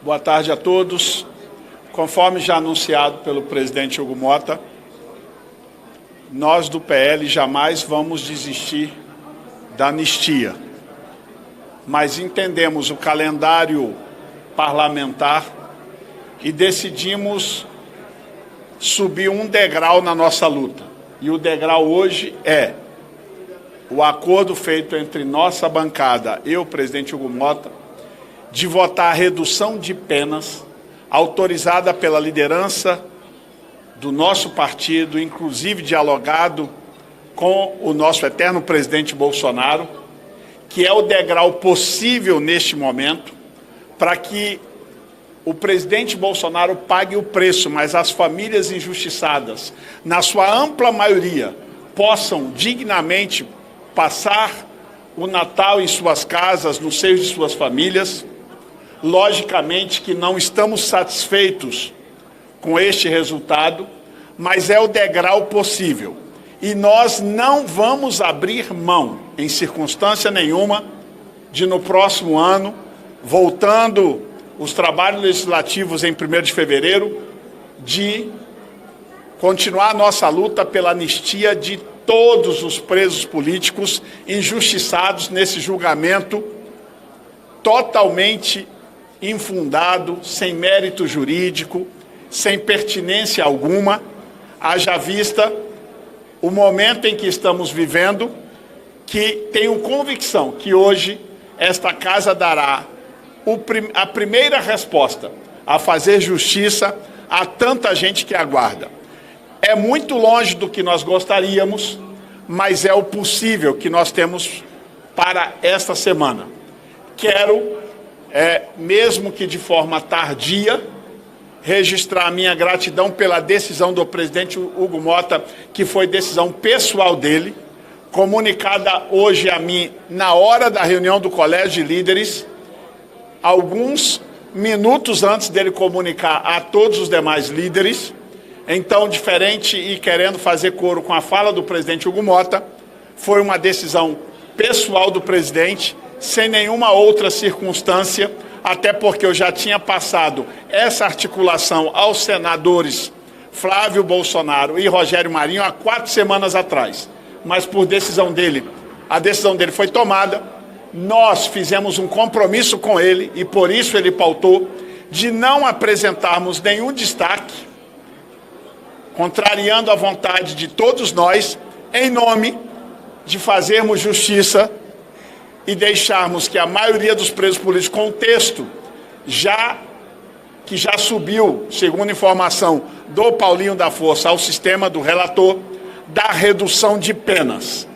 Boa tarde a todos. Conforme já anunciado pelo presidente Hugo Motta, nós do PL jamais vamos desistir da anistia, mas entendemos o calendário parlamentar e decidimos subir um degrau na nossa luta. E o degrau hoje é o acordo feito entre nossa bancada e o presidente Hugo Motta de votar a redução de penas autorizada pela liderança do nosso partido, inclusive dialogado com o nosso eterno presidente Bolsonaro, que é o degrau possível neste momento para que o presidente Bolsonaro pague o preço, mas as famílias injustiçadas, na sua ampla maioria, possam dignamente passar o Natal em suas casas, no seio de suas famílias. Logicamente que não estamos satisfeitos com este resultado, mas é o degrau possível. E nós não vamos abrir mão, em circunstância nenhuma, de no próximo ano, voltando os trabalhos legislativos em 1º de fevereiro, de continuar a nossa luta pela anistia de todos os presos políticos injustiçados nesse julgamento totalmente infundado, sem mérito jurídico, sem pertinência alguma, haja vista o momento em que estamos vivendo, que tenho convicção que hoje esta casa dará a primeira resposta a fazer justiça a tanta gente que aguarda. É muito longe do que nós gostaríamos, mas é o possível que nós temos para esta semana. Quero, mesmo que de forma tardia, registrar a minha gratidão pela decisão do presidente Hugo Motta, que foi decisão pessoal dele, comunicada hoje a mim na hora da reunião do Colégio de Líderes, alguns minutos antes dele comunicar a todos os demais líderes. Então, diferente e querendo fazer coro com a fala do presidente Hugo Motta, foi uma decisão pessoal do presidente, sem nenhuma outra circunstância, até porque eu já tinha passado essa articulação aos senadores Flávio Bolsonaro e Rogério Marinho há 4 semanas atrás. Mas por decisão dele, a decisão dele foi tomada, nós fizemos um compromisso com ele, e por isso ele pautou, de não apresentarmos nenhum destaque, contrariando a vontade de todos nós, em nome de fazermos justiça e deixarmos que a maioria dos presos políticos, com o texto que já subiu, segundo informação do Paulinho da Força, ao sistema do relator, da redução de penas.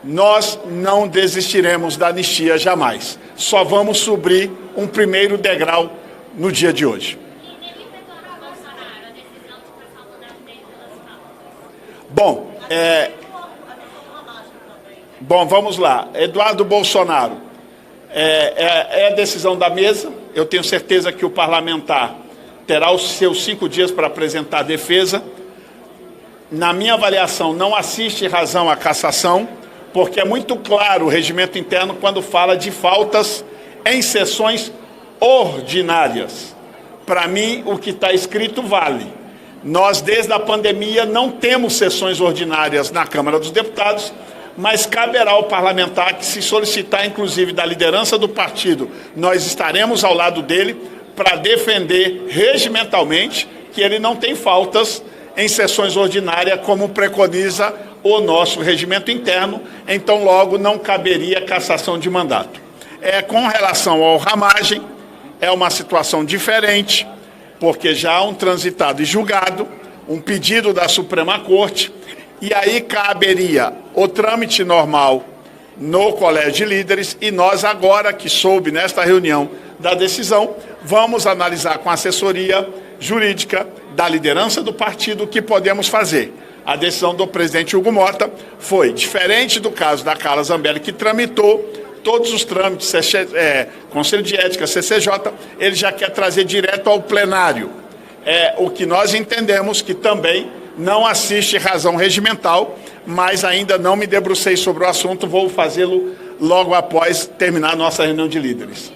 Nós não desistiremos da anistia jamais. Só vamos subir um primeiro degrau no dia de hoje. Bom, vamos lá. Eduardo Bolsonaro, é a decisão da mesa. Eu tenho certeza que o parlamentar terá os seus 5 dias para apresentar a defesa. Na minha avaliação, não assiste razão à cassação, porque é muito claro o regimento interno quando fala de faltas em sessões ordinárias. Para mim, o que está escrito vale. Nós, desde a pandemia, não temos sessões ordinárias na Câmara dos Deputados, mas caberá ao parlamentar que, se solicitar, inclusive, da liderança do partido, nós estaremos ao lado dele para defender regimentalmente que ele não tem faltas em sessões ordinárias, como preconiza o nosso regimento interno, então logo não caberia cassação de mandato. Com relação ao Ramagem, é uma situação diferente, porque já há um transitado e julgado, um pedido da Suprema Corte, e aí caberia o trâmite normal no Colégio de Líderes, e nós agora, que soube nesta reunião da decisão, vamos analisar com a assessoria jurídica da liderança do partido o que podemos fazer. A decisão do presidente Hugo Motta foi diferente do caso da Carla Zambelli, que tramitou todos os trâmites, Conselho de Ética, CCJ, ele já quer trazer direto ao plenário. O que nós entendemos que também não assiste razão regimental, mas ainda não me debrucei sobre o assunto, vou fazê-lo logo após terminar a nossa reunião de líderes.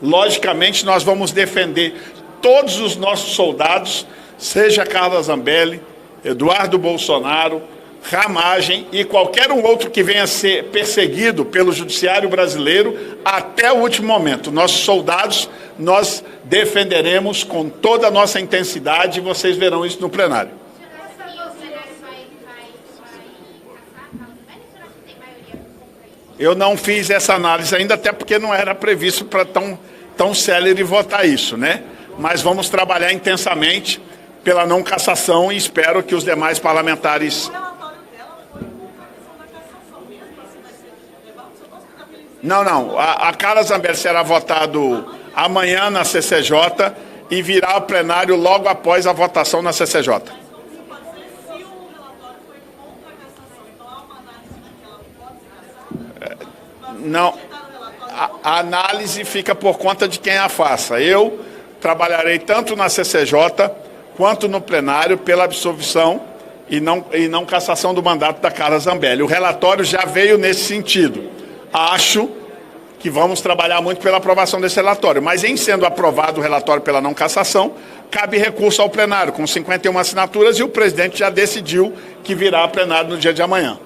logicamente nós vamos defender todos os nossos soldados, seja Carla Zambelli, Eduardo Bolsonaro, Ramagem e qualquer um outro que venha a ser perseguido pelo judiciário brasileiro até o último momento. Nossos soldados nós defenderemos com toda a nossa intensidade e vocês verão isso no plenário. Eu não fiz essa análise ainda, até porque não era previsto para tão célere votar isso, né? Mas vamos trabalhar intensamente pela não cassação e espero que os demais parlamentares... Não. A Carla Zambelli será votado amanhã na CCJ e virá ao plenário logo após a votação na CCJ. Não, a análise fica por conta de quem a faça. Eu trabalharei tanto na CCJ quanto no plenário pela absolvição e não cassação do mandato da Carla Zambelli. O relatório já veio nesse sentido. Acho que vamos trabalhar muito pela aprovação desse relatório, mas em sendo aprovado o relatório pela não cassação, cabe recurso ao plenário, com 51 assinaturas, e o presidente já decidiu que virá a plenário no dia de amanhã.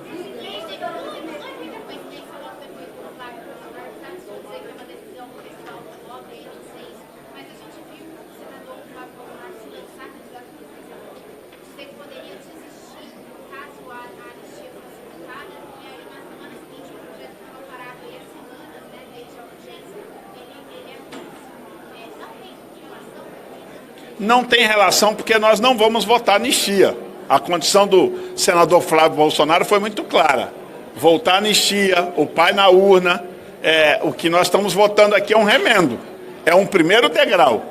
Não tem relação, porque nós não vamos votar anistia. A condição do senador Flávio Bolsonaro foi muito clara. Votar anistia, o pai na urna, o que nós estamos votando aqui é um remendo. É um primeiro degrau.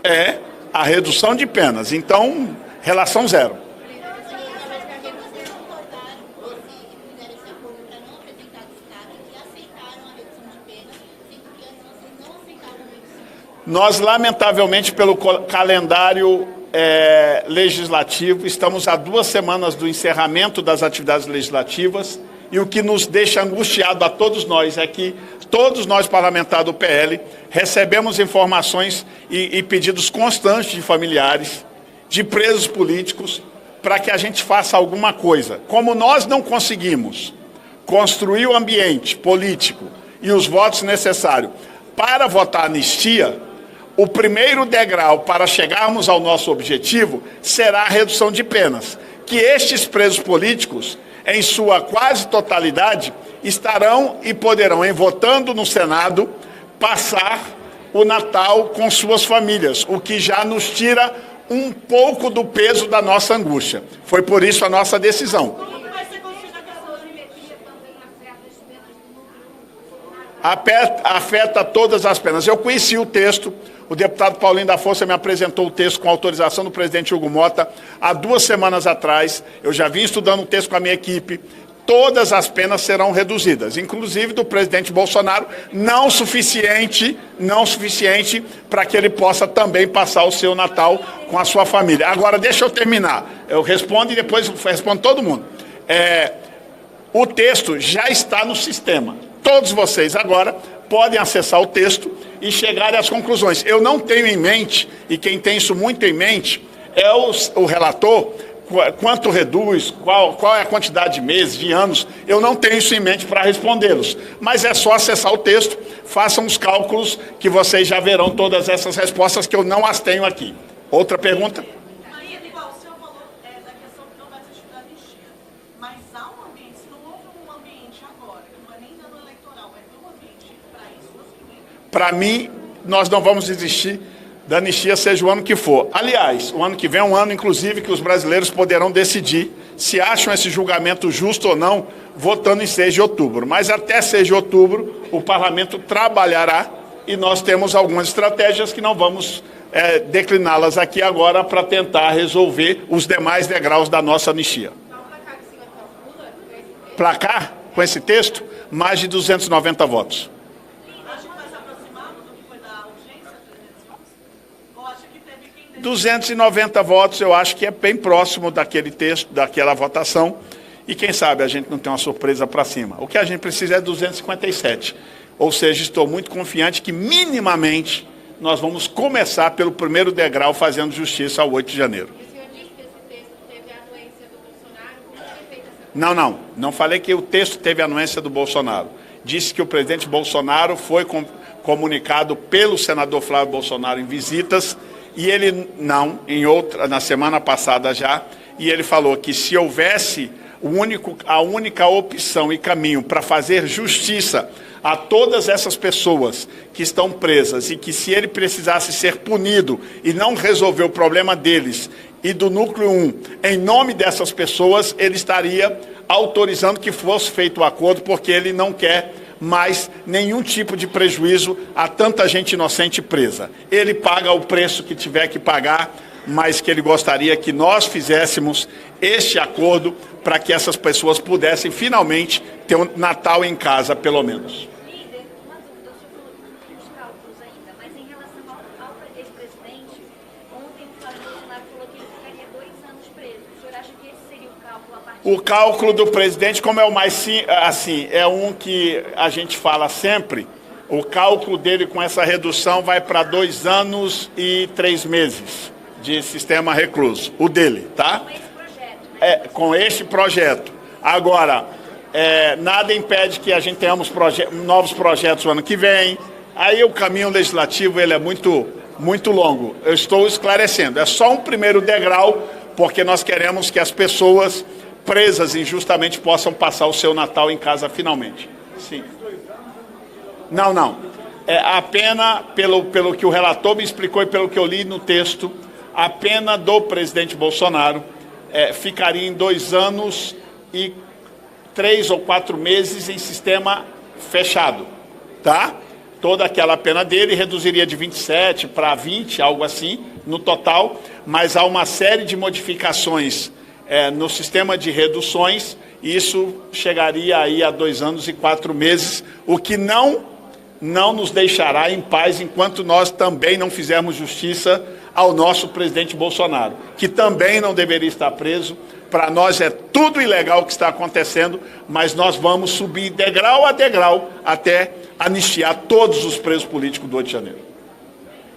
É a redução de penas. Então, relação zero. Nós, lamentavelmente, pelo calendário legislativo, estamos a 2 semanas do encerramento das atividades legislativas e o que nos deixa angustiado a todos nós é que todos nós parlamentares do PL recebemos informações e pedidos constantes de familiares, de presos políticos, para que a gente faça alguma coisa. Como nós não conseguimos construir o ambiente político e os votos necessários para votar anistia, o primeiro degrau para chegarmos ao nosso objetivo será a redução de penas, que estes presos políticos, em sua quase totalidade, estarão e poderão, em votando no Senado, passar o Natal com suas famílias, o que já nos tira um pouco do peso da nossa angústia. Foi por isso a nossa decisão. Afeta todas as penas. Eu conheci o texto. O deputado Paulinho da Força me apresentou o texto com autorização do presidente Hugo Mota há 2 semanas atrás. Eu já vim estudando o texto com a minha equipe. Todas as penas serão reduzidas, inclusive do presidente Bolsonaro, não suficiente para que ele possa também passar o seu Natal com a sua família. Agora, deixa eu terminar. Eu respondo e depois respondo todo mundo. O texto já está no sistema. Todos vocês agora podem acessar o texto e chegarem às conclusões. Eu não tenho em mente, e quem tem isso muito em mente, é o relator, quanto reduz, qual é a quantidade de meses, de anos, eu não tenho isso em mente para respondê-los. Mas é só acessar o texto, façam os cálculos que vocês já verão todas essas respostas que eu não as tenho aqui. Outra pergunta? Para mim, nós não vamos desistir da anistia, seja o ano que for. Aliás, o ano que vem é um ano, inclusive, que os brasileiros poderão decidir se acham esse julgamento justo ou não, votando em 6 de outubro. Mas até 6 de outubro, o parlamento trabalhará e nós temos algumas estratégias que não vamos decliná-las aqui agora para tentar resolver os demais degraus da nossa anistia. Placar, com esse texto, mais de 290 votos. 290 votos, eu acho que é bem próximo daquele texto, daquela votação, e quem sabe a gente não tem uma surpresa para cima. O que a gente precisa é 257. Ou seja, estou muito confiante que minimamente nós vamos começar pelo primeiro degrau fazendo justiça ao 8 de janeiro. O senhor disse que esse texto teve a anuência do Bolsonaro. Como foi feita essa... Não falei que o texto teve a anuência do Bolsonaro. Disse que o presidente Bolsonaro foi comunicado pelo senador Flávio Bolsonaro em visitas, e ele na semana passada já, e ele falou que se houvesse a única opção e caminho para fazer justiça a todas essas pessoas que estão presas, e que se ele precisasse ser punido e não resolver o problema deles e do núcleo 1, em nome dessas pessoas, ele estaria autorizando que fosse feito o acordo, porque ele não quer mais nenhum tipo de prejuízo a tanta gente inocente presa. Ele paga o preço que tiver que pagar, mas que ele gostaria que nós fizéssemos este acordo para que essas pessoas pudessem finalmente ter um Natal em casa, pelo menos. Líder, uma dúvida, o senhor falou que não tem os cálculos ainda, mas em relação ao ex-presidente, ontem o Flávio Bolsonaro falou que ele ficaria 2 anos preso. O senhor acha que esse seria o cálculo a partir... O cálculo do presidente, como é o mais assim, é um que a gente fala sempre, o cálculo dele com essa redução vai para 2 anos e 3 meses de sistema recluso, o dele, tá? Com esse projeto, né? Com este projeto. Agora, nada impede que a gente tenhamos novos projetos no ano que vem. Aí o caminho legislativo ele é muito longo. Eu estou esclarecendo, é só um primeiro degrau, porque nós queremos que as pessoas presas injustamente possam passar o seu Natal em casa finalmente. Sim. Não. A pena, pelo que o relator me explicou e pelo que eu li no texto, a pena do presidente Bolsonaro ficaria em 2 anos e 3 ou 4 meses em sistema fechado, tá? Toda aquela pena dele reduziria de 27 para 20, algo assim, no total, mas há uma série de modificações no sistema de reduções, e isso chegaria aí a 2 anos e 4 meses, o que não nos deixará em paz enquanto nós também não fizermos justiça ao nosso presidente Bolsonaro, que também não deveria estar preso. Para nós é tudo ilegal o que está acontecendo, mas nós vamos subir degrau a degrau até anistiar todos os presos políticos do 8 de janeiro.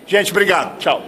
Gente, obrigado. Tchau.